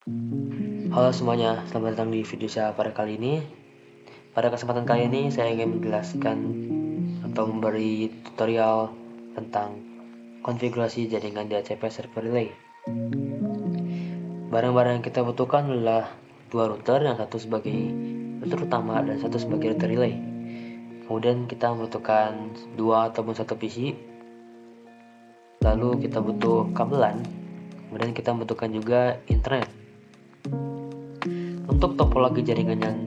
Halo semuanya, selamat datang di video saya pada kali ini. Pada kesempatan kali ini saya ingin menjelaskan atau memberi tutorial tentang konfigurasi jaringan DHCP server relay. Barang-barang yang kita butuhkan adalah dua router, yang satu sebagai router utama dan satu sebagai router relay. Kemudian kita membutuhkan dua ataupun satu PC. Lalu kita butuh kabelan. Kemudian kita membutuhkan juga internet. Untuk topologi jaringan yang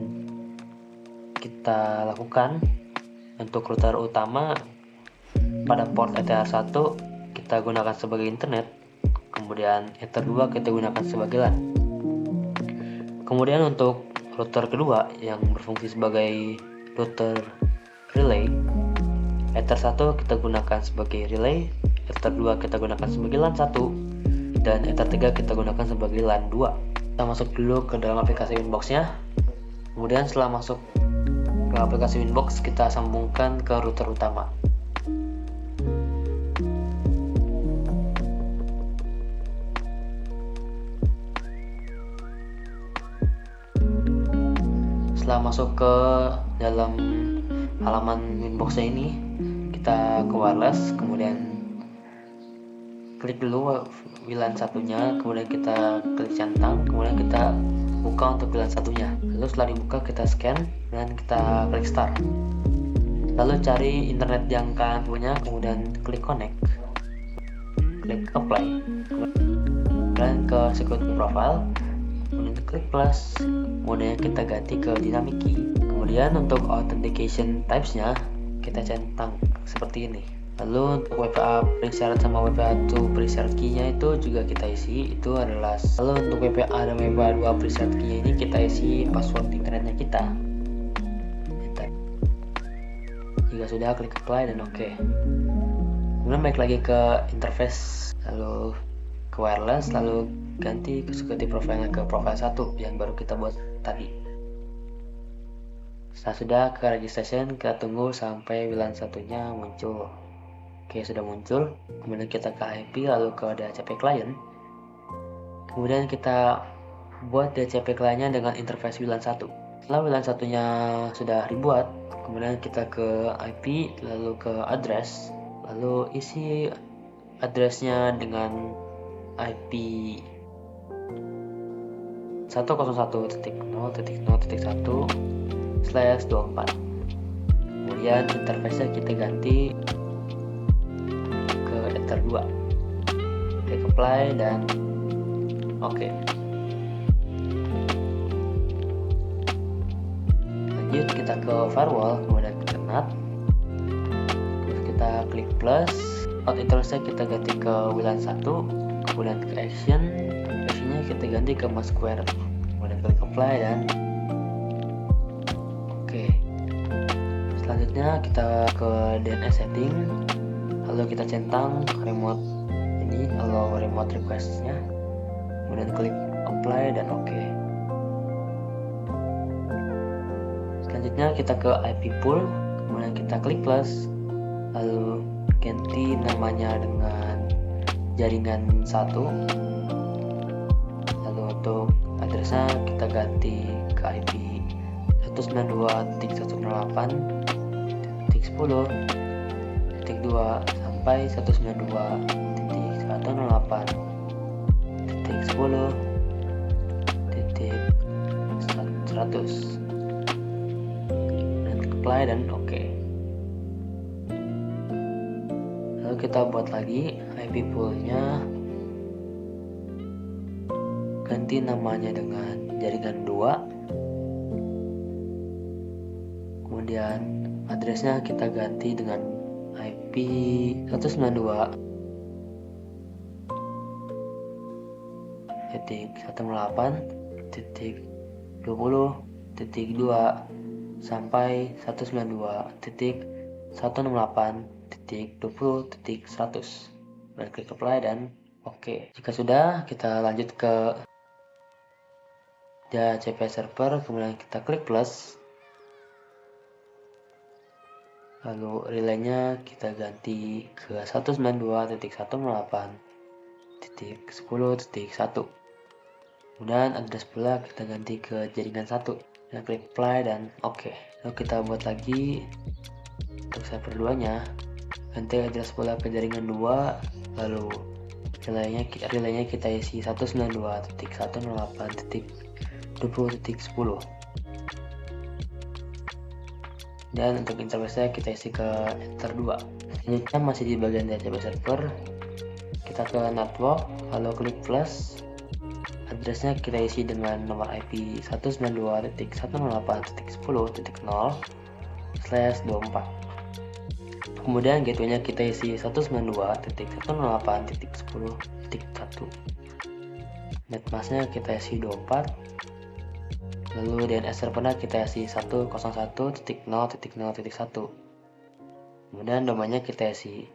kita lakukan, untuk router utama pada port ETH1 kita gunakan sebagai internet, kemudian Ether 2 kita gunakan sebagai LAN. Kemudian untuk router kedua yang berfungsi sebagai router relay, Ether 1 kita gunakan sebagai relay, Ether 2 kita gunakan sebagai LAN 1, dan Ether 3 kita gunakan sebagai LAN 2. Kita masuk dulu ke dalam aplikasi Winbox-nya. Kemudian setelah masuk ke aplikasi Winbox, kita sambungkan ke router utama. Setelah masuk ke dalam halaman Winbox-nya ini, kita ke wireless, kemudian klik dulu WLAN satunya, kemudian kita klik centang, kemudian kita buka untuk WLAN satunya. Lalu setelah dibuka kita scan dan kita klik start. Lalu cari internet yang kalian punya, kemudian klik connect, klik apply, kemudian ke security profile, kemudian klik plus, kemudian kita ganti ke dynamic key. Kemudian untuk authentication types-nya kita centang seperti ini. Lalu untuk WPA pre-shared sama WPA2 pre-shared key-nya itu juga kita isi, itu adalah. Lalu untuk WPA dan WPA2 pre-shared key-nya ini kita isi password internetnya kita. Jika sudah, klik apply dan oke. Kemudian balik lagi ke interface, lalu ke wireless, lalu ganti ke security profile-nya ke profile 1 yang baru kita buat tadi. Setelah sudah ke registration, kita tunggu sampai WLAN satunya muncul. Oke, sudah muncul. Kemudian kita ke IP, lalu ke DHCP client. Kemudian kita buat DHCP client-nya dengan interface WLAN 1. Setelah WLAN satunya sudah dibuat, kemudian kita ke IP, lalu ke address, lalu isi addressnya dengan IP 101.0.0.1/24. Kemudian interface-nya kita ganti ke Ether 2. Klik apply dan oke. Lanjut kita ke firewall, kemudian ke NAT. Terus kita klik plus. Out interface-nya kita ganti ke WLAN 1, kemudian ke actionnya kita ganti ke mask square, kemudian klik apply dan oke. Selanjutnya kita ke DNS setting, lalu kita centang remote ini, lalu remote request-nya, kemudian klik apply dan oke. Selanjutnya kita ke IP pool, kemudian kita klik plus, lalu ganti namanya dengan jaringan 1. Lalu untuk addressnya kita ganti ke IP 192.168.10.2 sampai 192.168.10.100 dan apply dan oke. Lalu kita buat lagi IP pool-nya, ganti namanya dengan jaringan 2. Kemudian addressnya kita ganti dengan IP 192.168.20.2 sampai 192.168.20.100 dan klik apply dan oke. Jika sudah, kita lanjut ke DHCP server, kemudian kita klik plus, lalu relaynya kita ganti ke 192.168.10.1. Kemudian address pula kita ganti ke jaringan 1. Kita klik apply dan oke. Lalu kita buat lagi untuk server 2-nya. Ganti address pula ke jaringan 2. Lalu relaynya kita isi 192.168.20.10. Dan untuk interface kita isi ke enter 2. Selanjutnya masih di bagian DHCP server, kita ke network, lalu klik plus. Addressnya kita isi dengan nomor IP 192.168.10.0/24. Kemudian gateway-nya kita isi 192.168.10.1. Netmask-nya kita isi 24. Lalu DNS servernya kita isi 101.0.0.1. Kemudian domainnya kita isi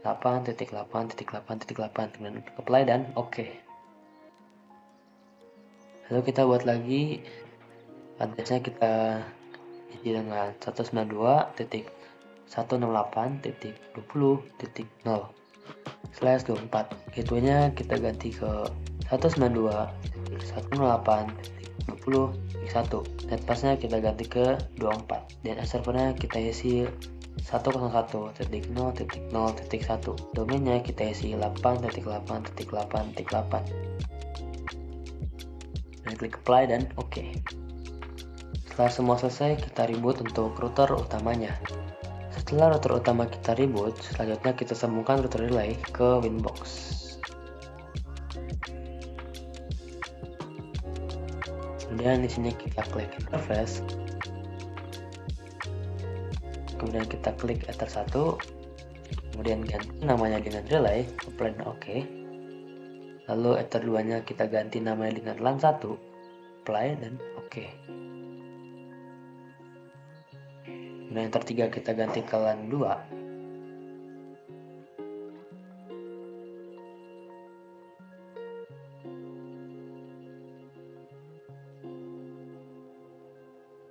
8.8.8.8 dengan apply dan oke. Lalu kita buat lagi, addressnya kita isi dengan 192.168.20.0/24. Gateway-nya kita ganti ke 192.168.20.1. Netpask-nya kita ganti ke 24. Dan servernya kita isi 101.0.0.1. Domainnya kita isi 8.8.8.8. Dan klik apply dan oke. Setelah semua selesai, kita reboot untuk router utamanya. Setelah router utama kita reboot, selanjutnya kita sambungkan router relay ke Winbox. Kemudian di sini kita klik interface. Kemudian kita klik Ether 1. Kemudian ganti namanya dengan relay, apply dan oke. Lalu Ether 2-nya kita ganti namanya dengan LAN 1, apply dan oke. Kemudian Ether 3 kita ganti ke LAN 2.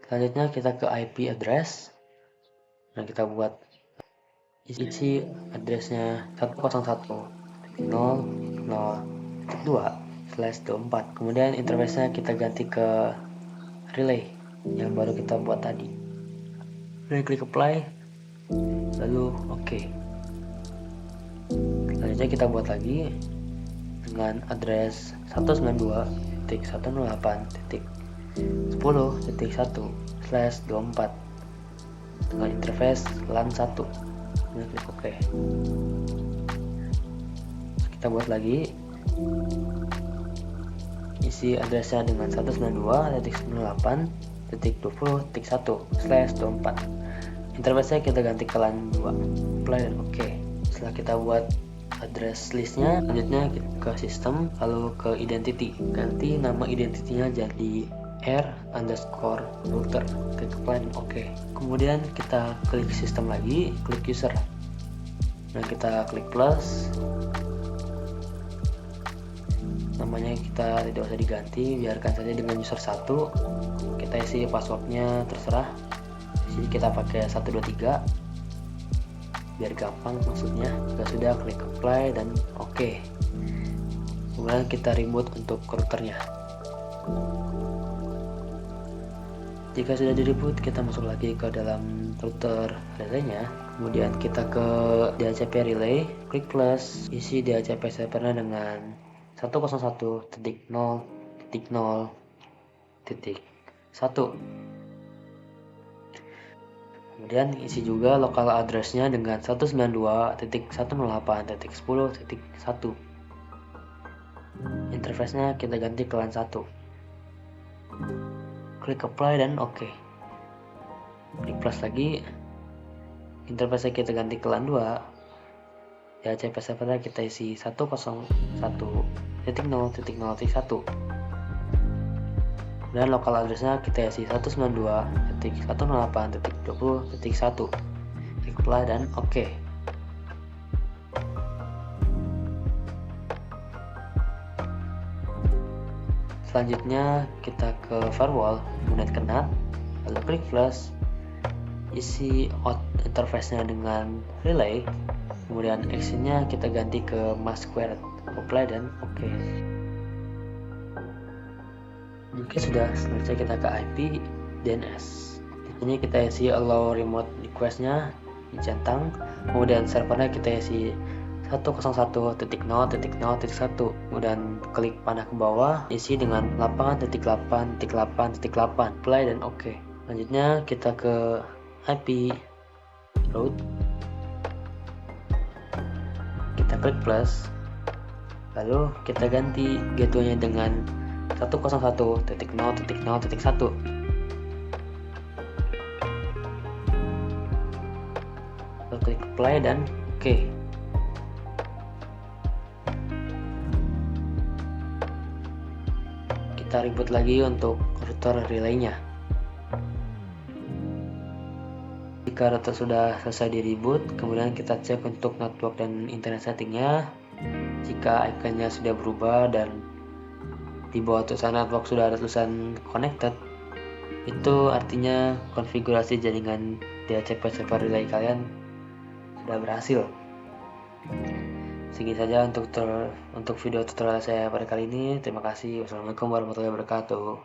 Selanjutnya kita ke IP address. Nah, kita buat isi addressnya 101.0.0.2/24. Kemudian interface-nya kita ganti ke relay yang baru kita buat tadi. Kemudian klik apply, lalu oke. Selanjutnya kita buat lagi dengan address 192.168.10.1/24 dengan interface LAN 1. Kemudian klik oke. Kita buat lagi, isi addressnya dengan 192.168.20.1/24. Interface-nya kita ganti ke LAN 2, apply dan oke. Setelah kita buat address listnya, selanjutnya kita ke sistem, lalu ke identity. Ganti nama identitinya jadi r_router, klik apply dan oke. Kemudian kita klik sistem lagi, klik user. Nah, kita klik plus. Namanya kita tidak usah diganti, biarkan saja dengan user 1. Kita isi passwordnya terserah. Di sini kita pakai 123 biar gampang maksudnya. Sudah klik apply dan oke. Kemudian kita reboot untuk routernya. Jika sudah di reboot, kita masuk lagi ke dalam router relaynya. Kemudian kita ke DHCP relay, klik plus, isi DHCP servernya dengan 101.0.0.1. Kemudian isi juga local address-nya dengan 192.168.10.1. Interface-nya kita ganti ke LAN 1. Klik apply dan oke. Klik plus lagi. Interface kita ganti ke LAN 2. DHCP servernya kita isi 101.0.0.1. Dan local address-nya kita isi 192.168.20.1. Klik apply dan oke. Selanjutnya kita ke firewall, kemudian ke NAT, lalu klik plus, isi out interface-nya dengan relay, kemudian action-nya kita ganti ke mask squared, apply dan oke. Oke, sudah selesai, kita ke IP DNS. Di sini kita isi allow remote request-nya dicentang, kemudian servernya kita isi 101.0.0.1, kemudian klik panah ke bawah, isi dengan 8.8.8.8, apply dan oke. Selanjutnya kita ke IP route, kita klik plus, lalu kita ganti gateway-nya dengan 101.0.0.1. Lalu klik apply dan oke. Kita reboot lagi untuk router relay-nya. Jika router sudah selesai di reboot, kemudian kita cek untuk network dan internet settingnya. Jika ikonnya sudah berubah dan di bawah tulisan network sudah ada tulisan connected, itu artinya konfigurasi jaringan DHCP server relay kalian sudah berhasil. Segini saja untuk video tutorial saya pada kali ini. Terima kasih. Wassalamualaikum warahmatullahi wabarakatuh.